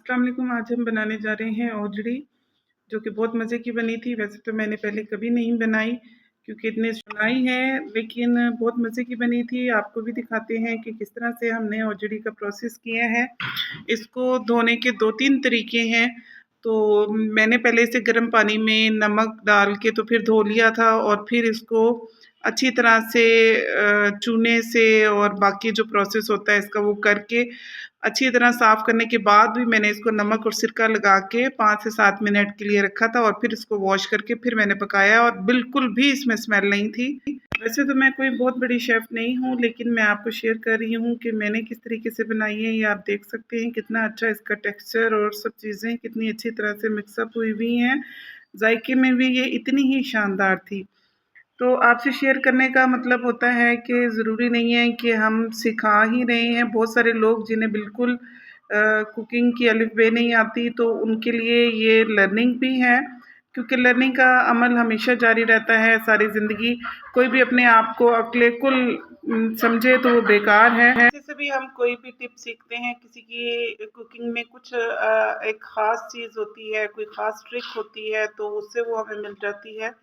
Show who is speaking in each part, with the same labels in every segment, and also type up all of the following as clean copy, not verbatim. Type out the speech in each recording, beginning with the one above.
Speaker 1: अस्सलाम वालेकुम। आज हम बनाने जा रहे हैं औजड़ी, जो कि बहुत मज़े की बनी थी। वैसे तो मैंने पहले कभी नहीं बनाई क्योंकि इतने सुनाई है, लेकिन बहुत मज़े की बनी थी। आपको भी दिखाते हैं कि किस तरह से हमने औजड़ी का प्रोसेस किया है। इसको धोने के 2-3 तरीके हैं। तो मैंने पहले इसे गर्म पानी में नमक डाल के तो फिर धो लिया था और फिर इसको अच्छी तरह से चूने से और बाकी जो प्रोसेस होता है इसका वो करके अच्छी तरह साफ़ करने के बाद भी मैंने इसको नमक और सिरका लगा के 5 से 7 मिनट के लिए रखा था और फिर इसको वॉश करके फिर मैंने पकाया और बिल्कुल भी इसमें स्मेल नहीं थी। वैसे तो मैं कोई बहुत बड़ी शेफ़ नहीं हूँ, लेकिन मैं आपको शेयर कर रही हूँ कि मैंने किस तरीके से बनाई है। ये आप देख सकते हैं कितना अच्छा इसका टेक्सचर और सब चीज़ें कितनी अच्छी तरह से मिक्सअप हुई हुई हैं। जायके में भी ये इतनी ही शानदार थी। तो आपसे शेयर करने का मतलब होता है कि ज़रूरी नहीं है कि हम सिखा ही रहे हैं। बहुत सारे लोग जिन्हें बिल्कुल कुकिंग की अलिफ बे नहीं आती, तो उनके लिए ये लर्निंग भी है, क्योंकि लर्निंग का अमल हमेशा जारी रहता है सारी ज़िंदगी। कोई भी अपने आप को अक्ल-ए-कुल समझे तो वो बेकार है। जैसे भी हम कोई भी टिप सीखते हैं, किसी की कुकिंग में कुछ एक ख़ास चीज़ होती है, कोई ख़ास ट्रिक होती है, तो उससे वो हमें मिल जाती है।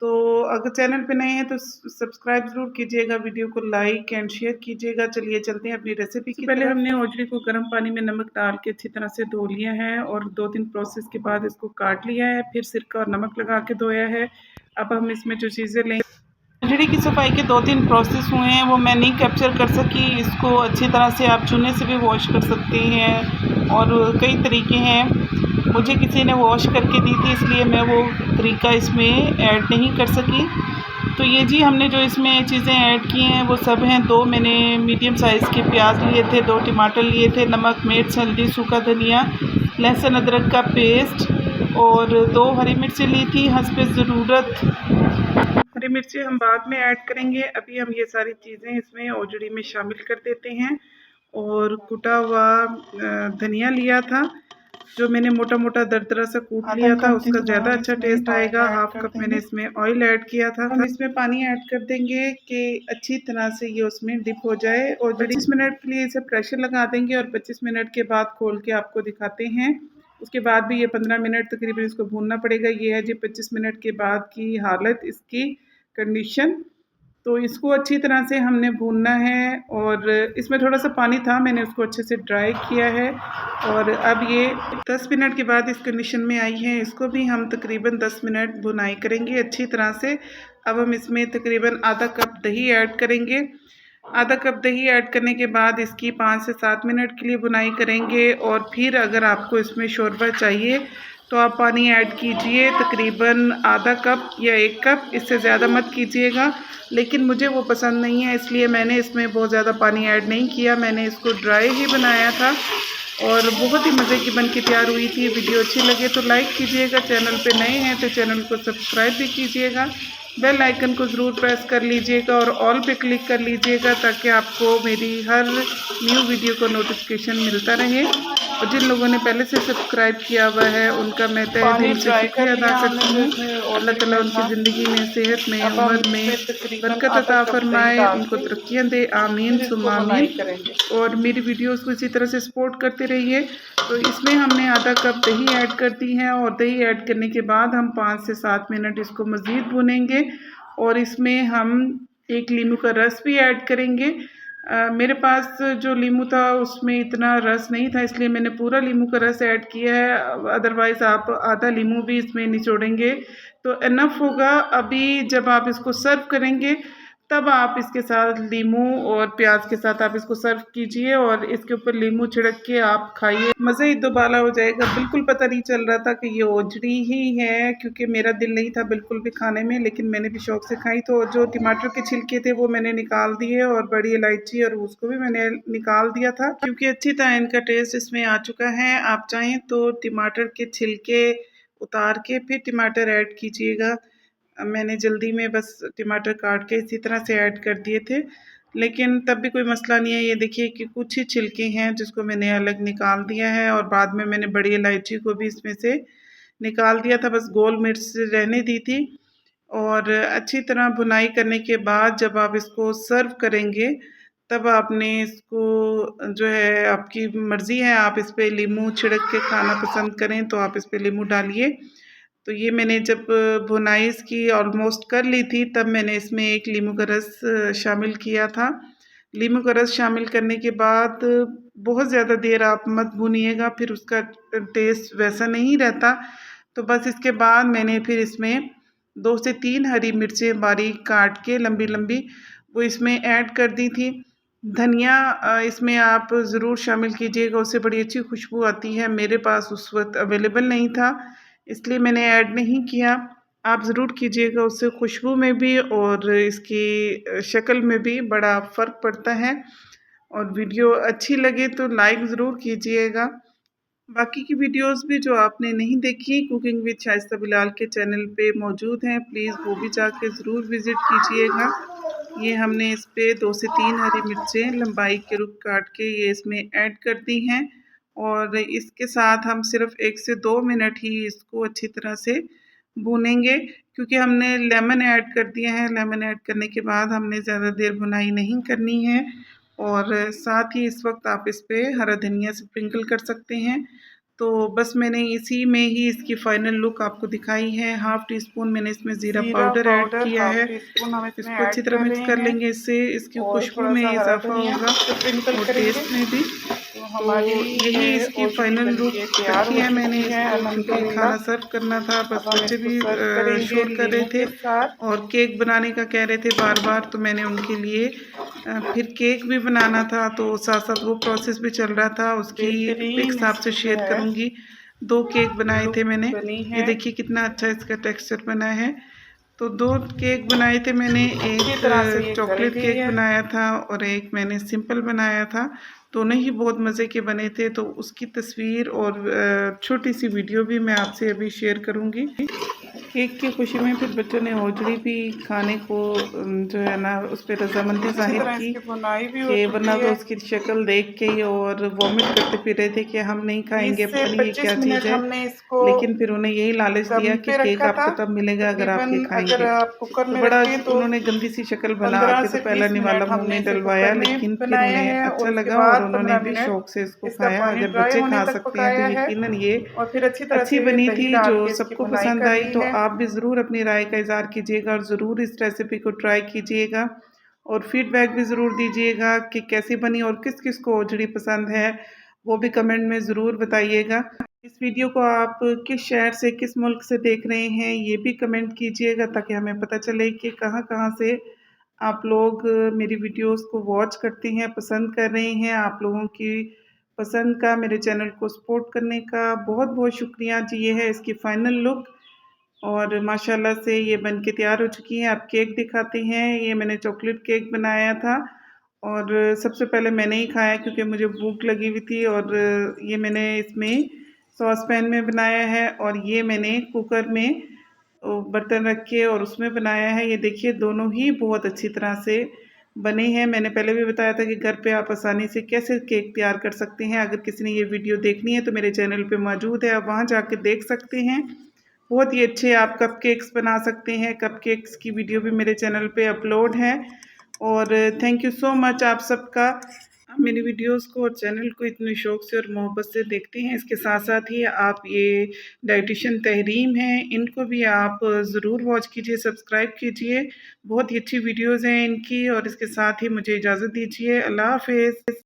Speaker 1: तो अगर चैनल पे नए हैं तो सब्सक्राइब ज़रूर कीजिएगा, वीडियो को लाइक एंड शेयर कीजिएगा। चलिए चलते हैं अपनी रेसिपी की पहले हमने औजड़ी को गर्म पानी में नमक डाल के अच्छी तरह से धो लिया है और 2-3 प्रोसेस के बाद इसको काट लिया है, फिर सिरका और नमक लगा के धोया है। अब हम इसमें जो चीज़ें लें, औजड़ी की सफाई के 2-3 प्रोसेस हुए हैं, वो मैं नहीं कैप्चर कर सकी। इसको अच्छी तरह से आप चूने से भी वॉश कर सकते हैं और कई तरीके हैं। मुझे किसी ने वॉश करके दी थी, इसलिए मैं वो तरीका इसमें ऐड नहीं कर सकी। तो ये जी हमने जो इसमें चीज़ें ऐड की हैं वो सब हैं। 2 मैंने मीडियम साइज़ के प्याज लिए थे, 2 टमाटर लिए थे, नमक, मिर्च, हल्दी, सूखा धनिया, लहसुन अदरक का पेस्ट और 2 हरी मिर्चें ली थी हस्बे ज़रूरत। हरी मिर्ची हम बाद में ऐड करेंगे। अभी हम ये सारी चीज़ें इसमें औजड़ी में शामिल कर देते हैं। और कुटा हुआ धनिया लिया था, जो मैंने मोटा मोटा दरदरा सा कूट लिया था, उसका ज़्यादा अच्छा टेस्ट आएगा। हाफ कप मैंने इसमें ऑयल ऐड किया था। हम इसमें पानी ऐड कर देंगे कि अच्छी तरह से ये उसमें डिप हो जाए और 25 मिनट के लिए इसे प्रेशर लगा देंगे और 25 मिनट के बाद खोल के आपको दिखाते हैं। उसके बाद भी ये 15 मिनट तकरीबन इसको भूनना पड़ेगा। ये है जी 25 मिनट के बाद की हालत, इसकी कंडीशन। तो इसको अच्छी तरह से हमने भूनना है और इसमें थोड़ा सा पानी था, मैंने उसको अच्छे से ड्राई किया है। और अब ये 10 मिनट के बाद इस कंडीशन में आई है। इसको भी हम तकरीबन 10 मिनट भुनाई करेंगे अच्छी तरह से। अब हम इसमें तकरीबन आधा कप दही ऐड करेंगे। आधा कप दही ऐड करने के बाद इसकी 5 से 7 मिनट के लिए भुनाई करेंगे और फिर अगर आपको इसमें शोरबा चाहिए तो आप पानी ऐड कीजिए, तकरीबन आधा कप या 1 कप, इससे ज़्यादा मत कीजिएगा। लेकिन मुझे वो पसंद नहीं है, इसलिए मैंने इसमें बहुत ज़्यादा पानी ऐड नहीं किया। मैंने इसको ड्राई ही बनाया था और बहुत ही मज़े की बन के तैयार हुई थी। वीडियो अच्छी लगे तो लाइक कीजिएगा, चैनल पे नए हैं तो चैनल को सब्सक्राइब भी कीजिएगा। बेल आइकन को ज़रूर प्रेस कर लीजिएगा और ऑल पे क्लिक कर लीजिएगा, ताकि आपको मेरी हर न्यू वीडियो को नोटिफिकेशन मिलता रहे। और जिन लोगों ने पहले से सब्सक्राइब किया हुआ है उनका मैं तहे दिल से शुक्रिया अदा करती हूँ। अल्लाह ताला उनकी ज़िंदगी में, सेहत में, उम्र में बरकत अता फरमाए, उनको तरक्कियाँ दे, आमीन सुम्मा आमीन। और मेरी वीडियोस को इसी तरह से सपोर्ट करते रहिए। तो इसमें हमने आधा कप दही ऐड कर दी है और दही ऐड करने के बाद हम 5 से 7 मिनट इसको मज़ीद भूनेंगे और इसमें हम 1 लीमू का रस भी ऐड करेंगे। मेरे पास जो लीमू था उसमें इतना रस नहीं था, इसलिए मैंने पूरा लीमू का रस ऐड किया है। अदरवाइज़ आप आधा लीमू भी इसमें निचोड़ेंगे तो इनफ होगा। अभी जब आप इसको सर्व करेंगे तब आप इसके साथ लीमू और प्याज के साथ आप इसको सर्व कीजिए और इसके ऊपर लीमू छिड़क के आप खाइए, मज़ा ही दोबाला हो जाएगा। बिल्कुल पता नहीं चल रहा था कि ये औजड़ी ही है, क्योंकि मेरा दिल नहीं था बिल्कुल भी खाने में, लेकिन मैंने भी शौक से खाई। तो जो टमाटर के छिलके थे वो मैंने निकाल दिए और बड़ी इलायची और उसको भी मैंने निकाल दिया था, क्योंकि अच्छी तरह इनका टेस्ट इसमें आ चुका है। आप चाहें तो टमाटर के छिलके उतार के फिर टमाटर ऐड कीजिएगा। मैंने जल्दी में बस टमाटर काट के इसी तरह से ऐड कर दिए थे, लेकिन तब भी कोई मसला नहीं है। ये देखिए कि कुछ ही छिलके हैं जिसको मैंने अलग निकाल दिया है और बाद में मैंने बड़ी इलायची को भी इसमें से निकाल दिया था, बस गोल मिर्च रहने दी थी। और अच्छी तरह भुनाई करने के बाद जब आप इसको सर्व करेंगे तब आपने इसको जो है आपकी मर्ज़ी है, आप इस पे नींबू छिड़क के खाना पसंद करें तो आप इस पे नींबू डालिए। तो ये मैंने जब भुनाई इसकी ऑलमोस्ट कर ली थी, तब मैंने इसमें एक नींबू का रस शामिल किया था। नींबू का रस शामिल करने के बाद बहुत ज़्यादा देर आप मत भूनिएगा, फिर उसका टेस्ट वैसा नहीं रहता। तो बस इसके बाद मैंने फिर इसमें 2 से 3 हरी मिर्चें बारीक काट के लंबी-लंबी वो इसमें ऐड कर दी थी। धनिया इसमें आप ज़रूर शामिल कीजिएगा, उससे बड़ी अच्छी खुशबू आती है। मेरे पास उस वक़्त अवेलेबल नहीं था, इसलिए मैंने ऐड नहीं किया। आप ज़रूर कीजिएगा, उससे खुशबू में भी और इसकी शक्ल में भी बड़ा फ़र्क पड़ता है। और वीडियो अच्छी लगे तो लाइक ज़रूर कीजिएगा। बाकी की वीडियोस भी जो आपने नहीं देखी कुकिंग विद शाइस्ता बिलाल के चैनल पे मौजूद हैं, प्लीज़ वो भी जाके ज़रूर विज़िट कीजिएगा। ये हमने इस पे 2 से 3 हरी मिर्चें लंबाई के रुख काट के ये इसमें ऐड कर दी हैं और इसके साथ हम सिर्फ 1 से 2 मिनट ही इसको अच्छी तरह से भूनेंगे, क्योंकि हमने लेमन ऐड कर दिया है। लेमन ऐड करने के बाद हमने ज़्यादा देर भुनाई नहीं करनी है और साथ ही इस वक्त आप इस पे हरा धनिया स्प्रिंकल कर सकते हैं। तो बस मैंने इसी में ही इसकी फाइनल लुक आपको दिखाई है। हाफ़ टी स्पून मैंने इसमें ज़ीरा पाउडर ऐड किया है। इसको अच्छी तरह मिक्स कर लेंगे, इससे इसकी खुशबू में इजाफ़ा होगा और टेस्ट में भी। तो यही इसकी फाइनल लुक रखी है मैंने इसको, क्योंकि खाना सर्व करना था। बस बच्चे भी शोर कर रहे थे और केक बनाने का कह रहे थे बार-बार, तो मैंने उनके लिए फिर केक भी बनाना था, तो साथ-साथ वो प्रोसेस भी चल रहा था। उसकी पिक्स आपसे शेयर करूँगी। 2 केक बनाए थे मैंने। ये देखिए कितना अच्छा इसका टेक्सचर बना है। तो 2 केक बनाए थे मैंने, एक चॉकलेट केक बनाया था और एक मैंने सिंपल बनाया था। दोनों ही बहुत मज़े के बने थे, तो उसकी तस्वीर और छोटी-सी वीडियो भी मैं आपसे अभी शेयर करूँगी। केक की खुशी में फिर बच्चों ने होजड़ी भी खाने को जो है ना उस पर रजामंदी जाहिर की कि वरना तो उसकी शक्ल देख के ही और वॉमिट करते फिर रहे थे कि हम नहीं खाएंगे, पता नहीं ये क्या चीज़ है। लेकिन फिर उन्हें यही लालच दिया कि केक आपको तब मिलेगा अगर आप ये खाएंगे। तो बड़ा उन्होंने गंदी सी शक्ल बना के तो पहला निवाला मुँह में डलवाया, लेकिन फिर उन्हें अच्छा लगा और उन्होंने भी शौक से इसको खाया। अगर बच्चे खा सकते हैं तो यकीनन ये अच्छी बनी थी, जो सबको पसंद आई। तो आप भी ज़रूर अपनी राय का इज़हार कीजिएगा और ज़रूर इस रेसिपी को ट्राई कीजिएगा और फीडबैक भी ज़रूर दीजिएगा कि कैसी बनी और किस किस को होजड़ी पसंद है, वो भी कमेंट में ज़रूर बताइएगा। इस वीडियो को आप किस शहर से, किस मुल्क से देख रहे हैं, ये भी कमेंट कीजिएगा ताकि हमें पता चले कि कहाँ कहाँ से आप लोग मेरी वीडियोस को वॉच करते हैं, पसंद कर रहे हैं। आप लोगों की पसंद का मेरे चैनल को सपोर्ट करने का बहुत बहुत शुक्रिया जी। ये है इसकी फ़ाइनल लुक और माशाल्लाह से ये बन के तैयार हो चुकी है। अब केक दिखाते हैं। ये मैंने चॉकलेट केक बनाया था और सबसे पहले मैंने ही खाया क्योंकि मुझे भूख लगी हुई थी। और ये मैंने इसमें सॉस पैन में बनाया है और ये मैंने कुकर में बर्तन रख के और उसमें बनाया है। ये देखिए दोनों ही बहुत अच्छी तरह से बने हैं। मैंने पहले भी बताया था कि घर पे आप आसानी से कैसे केक तैयार कर सकते हैं। अगर किसी ने ये वीडियो देखनी है तो मेरे चैनल पे मौजूद है, आप वहाँ जाके देख सकते हैं। बहुत ही अच्छे आप कपकेक्स बना सकते हैं। कपकेक्स की वीडियो भी मेरे चैनल पे अपलोड है। और थैंक यू सो मच आप सबका। आप मेरी वीडियोस को और चैनल को इतने शौक से और मोहब्बत से देखते हैं। इसके साथ साथ ही आप ये डाइटिशियन तहरीम हैं, इनको भी आप ज़रूर वॉच कीजिए, सब्सक्राइब कीजिए। बहुत ही अच्छी वीडियोज़ हैं इनकी। और इसके साथ ही मुझे इजाज़त दीजिए। अल्लाह हाफ़िज़।